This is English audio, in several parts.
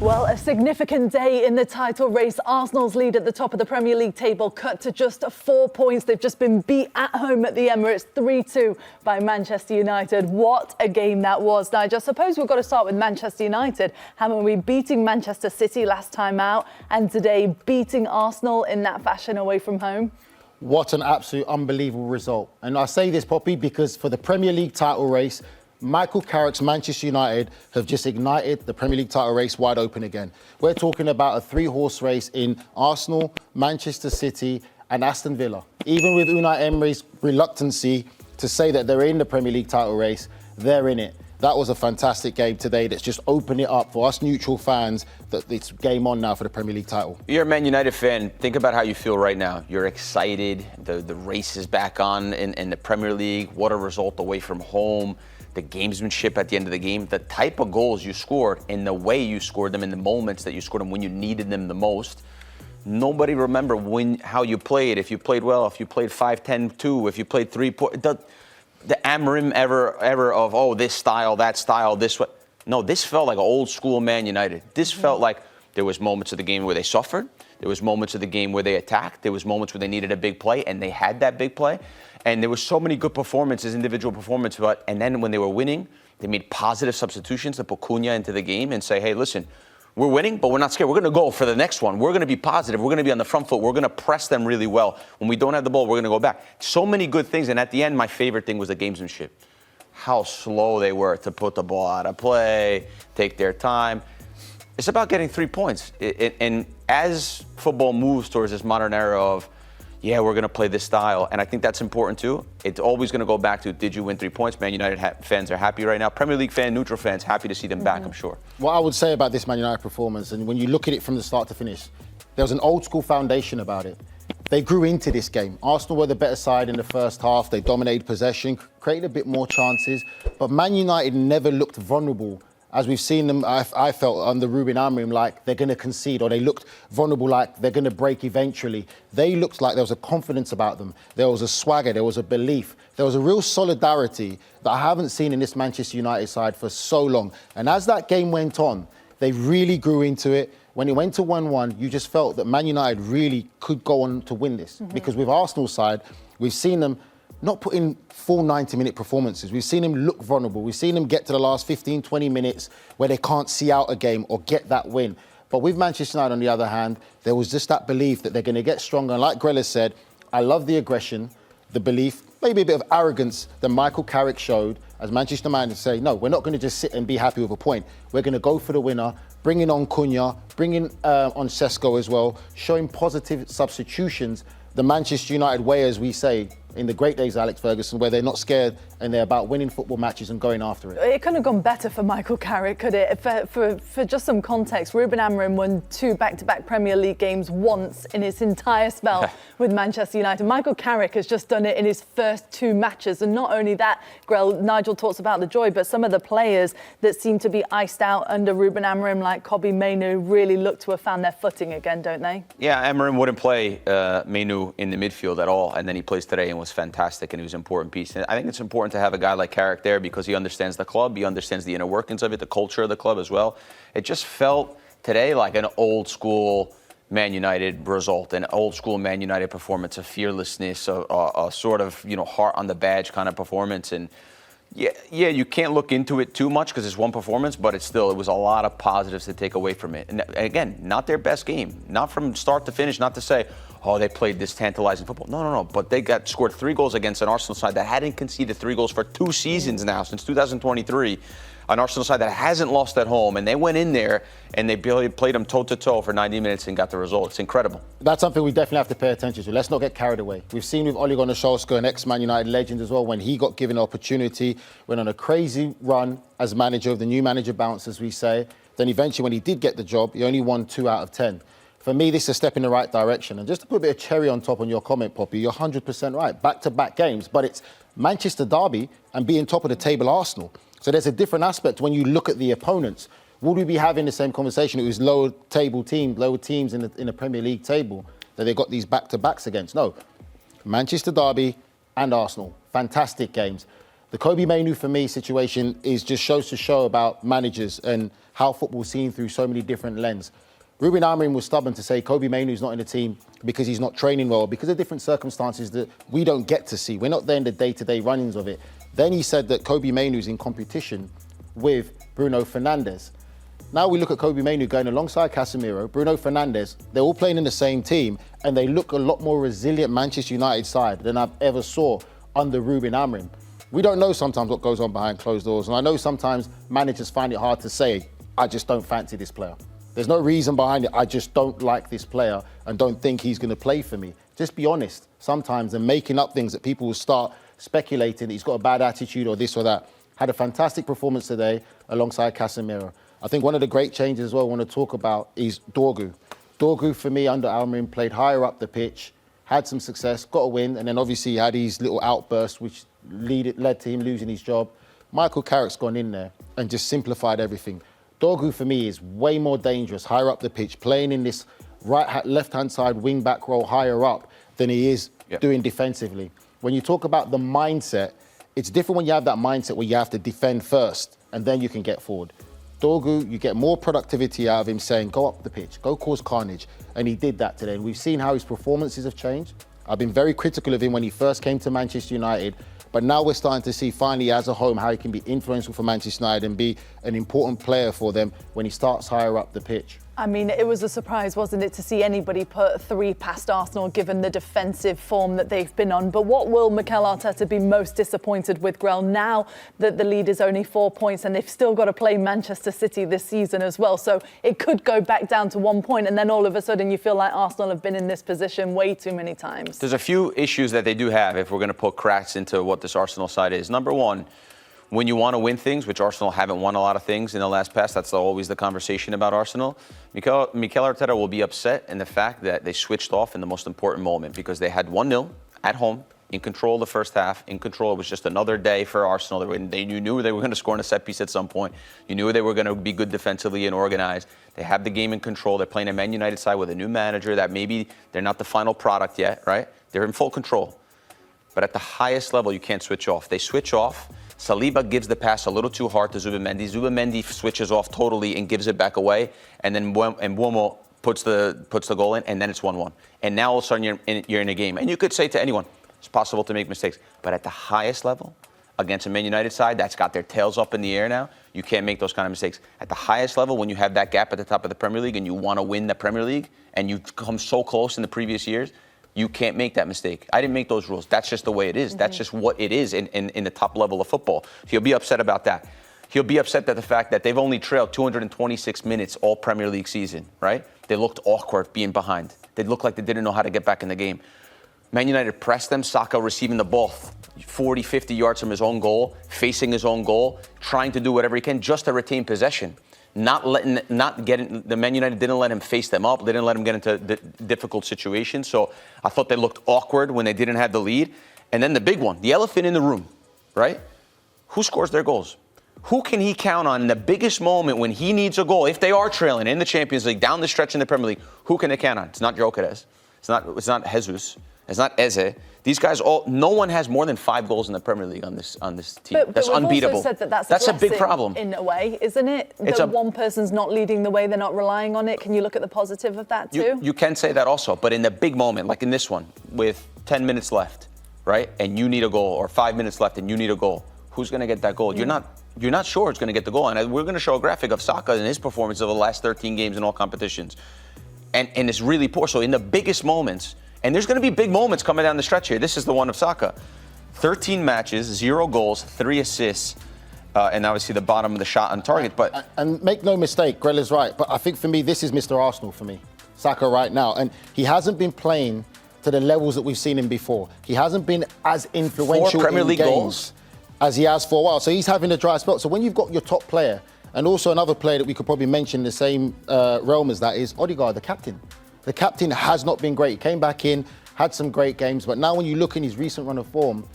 Well, a significant day in the title race. Arsenal's lead at the top of the Premier League table cut to just 4 points. They've just been beat at home at the Emirates 3-2 by Manchester United. What a game that was, Nigel. I suppose we've got to start with Manchester United. Haven't we? Beating Manchester City last time out and today beating Arsenal in that fashion away from home. What an absolute unbelievable result. And I say this, Poppy, because for the Premier League title race, Michael Carrick's Manchester United have just ignited the Premier League title race wide open again. We're talking about a three-horse race in Arsenal, Manchester City and Aston Villa. Even with Unai Emery's reluctancy to say that they're in the Premier League title race, they're in it. That was a fantastic game today that's just opened it up for us neutral fans that it's game on now for the Premier League title. You're a Man United fan. Think about how you feel right now. You're excited. The race is back on in the Premier League. What a result away from home. The gamesmanship at the end of the game, the type of goals you scored and the way you scored them in the moments that you scored them when you needed them the most. Nobody remember how you played, if you played well, if you played 5-10-2, if you played 3-4. The Amorim ever of, oh, this style, that style, this way. No, this felt like an old school Man United. This felt like there was moments of the game where they suffered. There was moments of the game where they attacked. There was moments where they needed a big play, and they had that big play. And there were so many good performances, individual performances. And then when they were winning, they made positive substitutions to put Cunha into the game and say, hey, listen, we're winning, but we're not scared. We're going to go for the next one. We're going to be positive. We're going to be on the front foot. We're going to press them really well. When we don't have the ball, we're going to go back. So many good things. And at the end, my favorite thing was the gamesmanship. How slow they were to put the ball out of play, take their time. It's about getting 3 points. And as football moves towards this modern era of, yeah, we're going to play this style. And I think that's important too. It's always going to go back to, did you win 3 points? Man United fans are happy right now. Premier League fan, neutral fans, happy to see them back, I'm sure. What I would say about this Man United performance, and when you look at it from the start to finish, there was an old school foundation about it. They grew into this game. Arsenal were the better side in the first half. They dominated possession, created a bit more chances. But Man United never looked vulnerable. As we've seen them, I felt under Ruben Amorim like they're going to concede, or they looked vulnerable like they're going to break eventually. They looked like there was a confidence about them. There was a swagger, there was a belief. There was a real solidarity that I haven't seen in this Manchester United side for so long. And as that game went on, they really grew into it. When it went to 1-1, you just felt that Man United really could go on to win this. Because with Arsenal's side, we've seen them not put in full 90-minute performances. We've seen them look vulnerable. We've seen them get to the last 15, 20 minutes where they can't see out a game or get that win. But with Manchester United, on the other hand, there was just that belief that they're going to get stronger. And like Grella said, I love the aggression, the belief, maybe a bit of arrogance that Michael Carrick showed as Manchester United say, no, we're not going to just sit and be happy with a point. We're going to go for the winner, bringing on Cunha, bringing on Sesko as well, showing positive substitutions. The Manchester United way, as we say, in the great days of Alex Ferguson, where they're not scared and they're about winning football matches and going after it. It couldn't have gone better for Michael Carrick, could it? For just some context, Ruben Amorim won 2 back-to-back Premier League games once in his entire spell with Manchester United. Michael Carrick has just done it in his first 2 matches. And not only that, Grell, Nigel talks about the joy, but some of the players that seem to be iced out under Ruben Amorim, like Kobbie Mainoo, really look to have found their footing again, don't they? Yeah, Amorim wouldn't play Mainoo in the midfield at all. And then he plays today and was fantastic, and he was an important piece. And I think it's important to have a guy like Carrick there because he understands the club, he understands the inner workings of it, the culture of the club as well. It just felt today like an old school Man United result, an old school Man United performance, a fearlessness, a sort of, heart on the badge kind of performance. And yeah, you can't look into it too much because it's one performance, but it was a lot of positives to take away from it. And again, not their best game, not from start to finish, not to say, oh, they played this tantalizing football. No. But they scored 3 goals against an Arsenal side that hadn't conceded 3 goals for 2 seasons now, since 2023. An Arsenal side that hasn't lost at home. And they went in there and they played them toe-to-toe for 90 minutes and got the result. It's incredible. That's something we definitely have to pay attention to. Let's not get carried away. We've seen with Ole Gunnar Solskjaer, an ex-Man United legend as well, when he got given an opportunity, went on a crazy run as manager of the new manager bounce, as we say. Then eventually, when he did get the job, he only won 2 out of 10. For me, this is a step in the right direction. And just to put a bit of cherry on top on your comment, Poppy, you're 100% right. Back-to-back games, but it's Manchester derby and being top of the table Arsenal. So there's a different aspect when you look at the opponents. Would we be having the same conversation? It was lower teams in the Premier League table that they got these back-to-backs against. No, Manchester derby and Arsenal, fantastic games. The Kobe Mainu, for me, situation is just shows to show about managers and how football's seen through so many different lenses. Ruben Amorim was stubborn to say Kobe Mainu's not in the team because he's not training well, because of different circumstances that we don't get to see. We're not there in the day-to-day runnings of it. Then he said that Kobe Mainu's in competition with Bruno Fernandes. Now we look at Kobe Mainu going alongside Casemiro, Bruno Fernandes. They're all playing in the same team, and they look a lot more resilient Manchester United side than I've ever saw under Ruben Amorim. We don't know sometimes what goes on behind closed doors, and I know sometimes managers find it hard to say, I just don't fancy this player. There's no reason behind it. I just don't like this player and don't think he's going to play for me. Just be honest sometimes and making up things that people will start speculating that he's got a bad attitude or this or that. Had a fantastic performance today alongside Casemiro. I think one of the great changes as well I want to talk about is Dorgu. Dorgu, for me, under Amorim, played higher up the pitch, had some success, got a win, and then obviously had his little outburst, which led to him losing his job. Michael Carrick's gone in there and just simplified everything. Dorgu, for me, is way more dangerous, higher up the pitch, playing in this left-hand side wing-back role higher up than he is doing defensively. When you talk about the mindset, it's different when you have that mindset where you have to defend first and then you can get forward. Dorgu, you get more productivity out of him saying, go up the pitch, go cause carnage. And he did that today. And we've seen how his performances have changed. I've been very critical of him when he first came to Manchester United. But now we're starting to see finally as a home how he can be influential for Manchester United and be an important player for them when he starts higher up the pitch. I mean, it was a surprise, wasn't it, to see anybody put 3 past Arsenal given the defensive form that they've been on. But what will Mikel Arteta be most disappointed with, Grell, now that the lead is only 4 points and they've still got to play Manchester City this season as well? So it could go back down to 1 point and then all of a sudden you feel like Arsenal have been in this position way too many times. There's a few issues that they do have if we're going to put cracks into what this Arsenal side is. Number one, when you want to win things, which Arsenal haven't won a lot of things in the last past, that's always the conversation about Arsenal. Mikel Arteta will be upset in the fact that they switched off in the most important moment because they had 1-0 at home, in control of the first half, in control. It was just another day for Arsenal. They knew they were going to score in a set piece at some point. You knew they were going to be good defensively and organized. They have the game in control. They're playing a Man United side with a new manager that maybe they're not the final product yet, right? They're in full control. But at the highest level, you can't switch off. They switch off. Saliba gives the pass a little too hard to Zubimendi. Zubimendi switches off totally and gives it back away. And then Mbeumo puts the goal in, and then it's 1-1. And now all of a sudden you're in a game. And you could say to anyone, it's possible to make mistakes. But at the highest level, against a Man United side that's got their tails up in the air now, you can't make those kind of mistakes. At the highest level, when you have that gap at the top of the Premier League and you want to win the Premier League, and you've come so close in the previous years, you can't make that mistake. I didn't make those rules. That's just the way it is. Mm-hmm. That's just what it is in the top level of football. He'll be upset about that. He'll be upset at the fact that they've only trailed 226 minutes all Premier League season, right? They looked awkward being behind. They looked like they didn't know how to get back in the game. Man United pressed them, Saka receiving the ball 40, 50 yards from his own goal, facing his own goal, trying to do whatever he can just to retain possession. The Man United didn't let him face them up. They didn't let him get into difficult situations. So I thought they looked awkward when they didn't have the lead. And then the big one, the elephant in the room, right? Who scores their goals? Who can he count on in the biggest moment when he needs a goal? If they are trailing in the Champions League, down the stretch in the Premier League, who can they count on? It's not Gyökeres. It's not Jesus. It's not Eze. These guys no one has more than 5 goals in the Premier League on this team. But that's unbeatable. Also said that's a big problem. In a way, isn't it? That one person's not leading the way, they're not relying on it. Can you look at the positive of that too? You can say that also, but in the big moment, like in this one, with 10 minutes left, right, and you need a goal, or 5 minutes left and you need a goal, who's going to get that goal? You're not sure it's going to get the goal. And we're going to show a graphic of Saka and his performance over the last 13 games in all competitions. And it's really poor. So in the biggest moments, and there's going to be big moments coming down the stretch here. This is the one of Saka. 13 matches, 0 goals, 3 assists, and obviously the bottom of the shot on target. But and make no mistake, Grell is right. But I think for me, this is Mr. Arsenal for me, Saka right now. And he hasn't been playing to the levels that we've seen him before. He hasn't been as influential 4 Premier League games goals as he has for a while. So he's having a dry spell. So when you've got your top player, and also another player that we could probably mention in the same realm as that is Odegaard, the captain. The captain has not been great. He came back in, had some great games, but now when you look in his recent run of form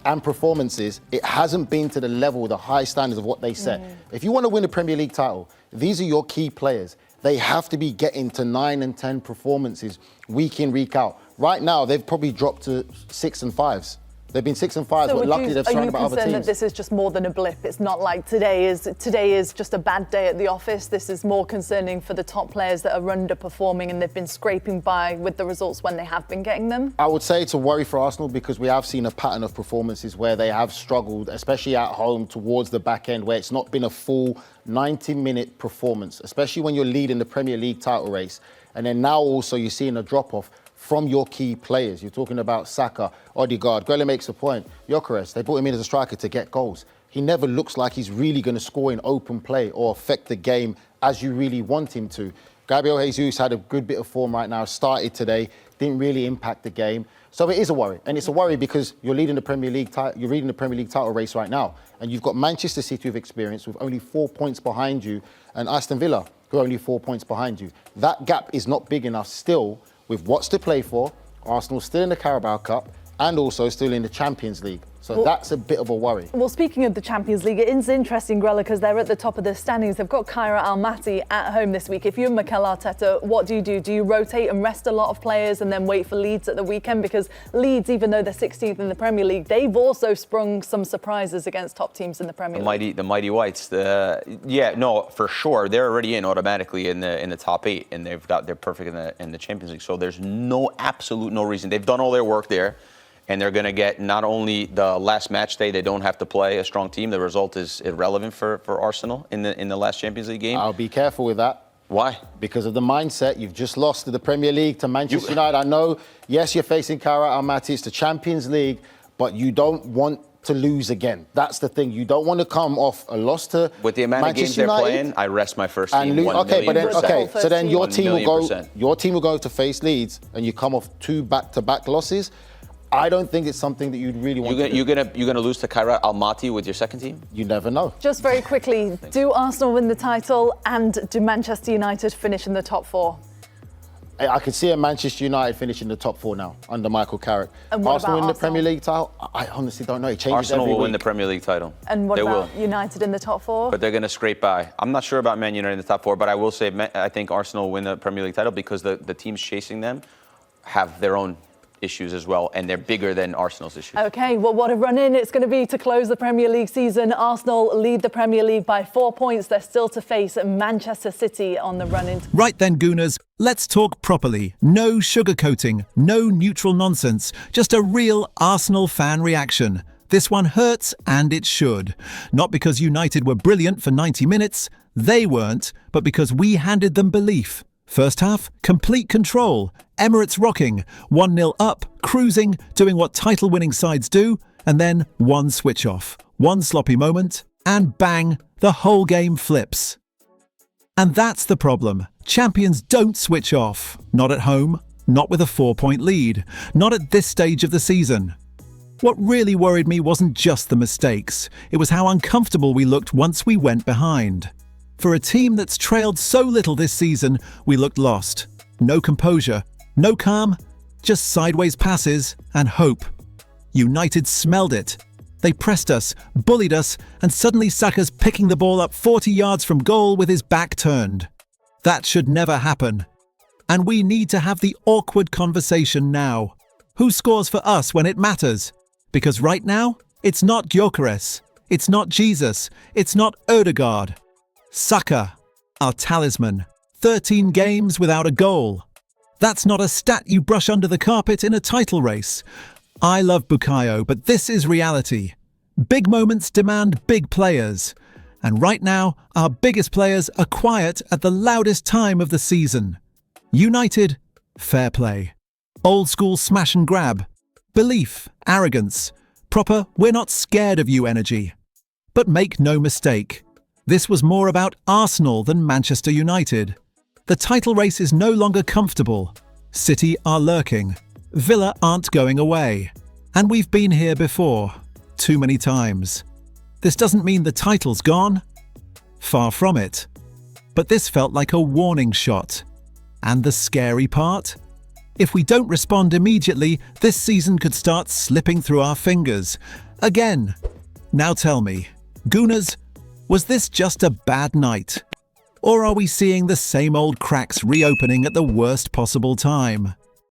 and performances, it hasn't been to the level, the high standards of what they set. If you want to win a Premier League title, these are your key players. They have to be getting to 9 and 10 performances week in, week out. Right now, they've probably dropped to 6 and 5s. They've been 6 and 5, So but would luckily you, they've are you surrounded by other concerned that teams. this is just more than a blip? It's not like today is just a bad day at the office. This is more concerning for the top players that are underperforming and they've been scraping by with the results when they have been getting them. I would say it's a worry for Arsenal because we have seen a pattern of performances where they have struggled, especially at home towards the back end, where it's not been a full 90-minute performance, especially when you're leading the Premier League title race. And then now also you're seeing a drop-off from your key players. You're talking about Saka, Odegaard. Grella makes a point. Gyökeres, they brought him in as a striker to get goals. He never looks like he's really going to score in open play or affect the game as you really want him to. Gabriel Jesus had a good bit of form right now, started today, didn't really impact the game. So it is a worry. And it's a worry because you're leading the Premier League title race right now. And you've got Manchester City with experience with only 4 points behind you and Aston Villa who are only 4 points behind you. That gap is not big enough still with what's to play for. Arsenal still in the Carabao Cup and also still in the Champions League. So that's a bit of a worry. Well, speaking of the Champions League, it is interesting, Grella, because they're at the top of the standings. They've got Carrick Almaty at home this week. If you're Mikel Arteta, what do? Do you rotate and rest a lot of players and then wait for Leeds at the weekend? Because Leeds, even though they're 16th in the Premier League, they've also sprung some surprises against top teams in the Premier League. The mighty Whites. For sure. They're already in automatically in the top 8, and they're perfect in the Champions League. So there's absolute no reason. They've done all their work there. And they're going to get not only the last match day, they don't have to play a strong team. The result is irrelevant for Arsenal in the last Champions League game. I'll be careful with that. Why? Because of the mindset. You've just lost to the Premier League, to Manchester United. I know, yes, you're facing Carrick Almaty. It's the Champions League, but you don't want to lose again. That's the thing. You don't want to come off a loss to with the amount Manchester of games they're United playing. I rest my first and team. So then your team will go. 1,000,000%. Your team will go to face Leeds, and you come off 2 back-to-back losses. I don't think it's something that you'd really want to do. You're gonna lose to Carrick Almaty with your second team? You never know. Just very quickly, do Arsenal win the title and do Manchester United finish in the top 4? I could see a Manchester United finishing the top 4 now under Michael Carrick. And what Arsenal about win the Premier League title? I honestly don't know. It changes Arsenal every will week. win the Premier League title. And what They about will. United in the top 4? But they're going to scrape by. I'm not sure about Man United in the top 4, but I will say I think Arsenal will win the Premier League title because the teams chasing them have their own issues as well, and they're bigger than Arsenal's issues. Okay, well, what a run-in it's going to be to close the Premier League season. Arsenal lead the Premier League by 4 points. They're still to face Manchester City on the run-in. Right then, Gooners, let's talk properly. No sugarcoating, no neutral nonsense, just a real Arsenal fan reaction. This one hurts, and it should. Not because United were brilliant for 90 minutes, they weren't, but because we handed them belief. First half, complete control. Emirates rocking, 1-0 up, cruising, doing what title-winning sides do, and then one switch off, one sloppy moment, and bang, the whole game flips. And that's the problem. Champions don't switch off. Not at home, not with a 4-point lead, not at this stage of the season. What really worried me wasn't just the mistakes, it was how uncomfortable we looked once we went behind. For a team that's trailed so little this season, we looked lost. No composure, no calm, just sideways passes and hope. United smelled it. They pressed us, bullied us, and suddenly Saka's picking the ball up 40 yards from goal with his back turned. That should never happen. And we need to have the awkward conversation now. Who scores for us when it matters? Because right now, it's not Gyökeres, it's not Jesus, it's not Odegaard. Saka, our talisman, 13 games without a goal. That's not a stat you brush under the carpet in a title race. I love Bukayo, but this is reality. Big moments demand big players. And right now, our biggest players are quiet at the loudest time of the season. United, fair play. Old school smash and grab. Belief, arrogance. Proper, we're not scared of you energy. But make no mistake. This was more about Arsenal than Manchester United. The title race is no longer comfortable. City are lurking. Villa aren't going away. And we've been here before. Too many times. This doesn't mean the title's gone. Far from it. But this felt like a warning shot. And the scary part? If we don't respond immediately, this season could start slipping through our fingers. Again. Now tell me, Gooners, was this just a bad night? Or are we seeing the same old cracks reopening at the worst possible time?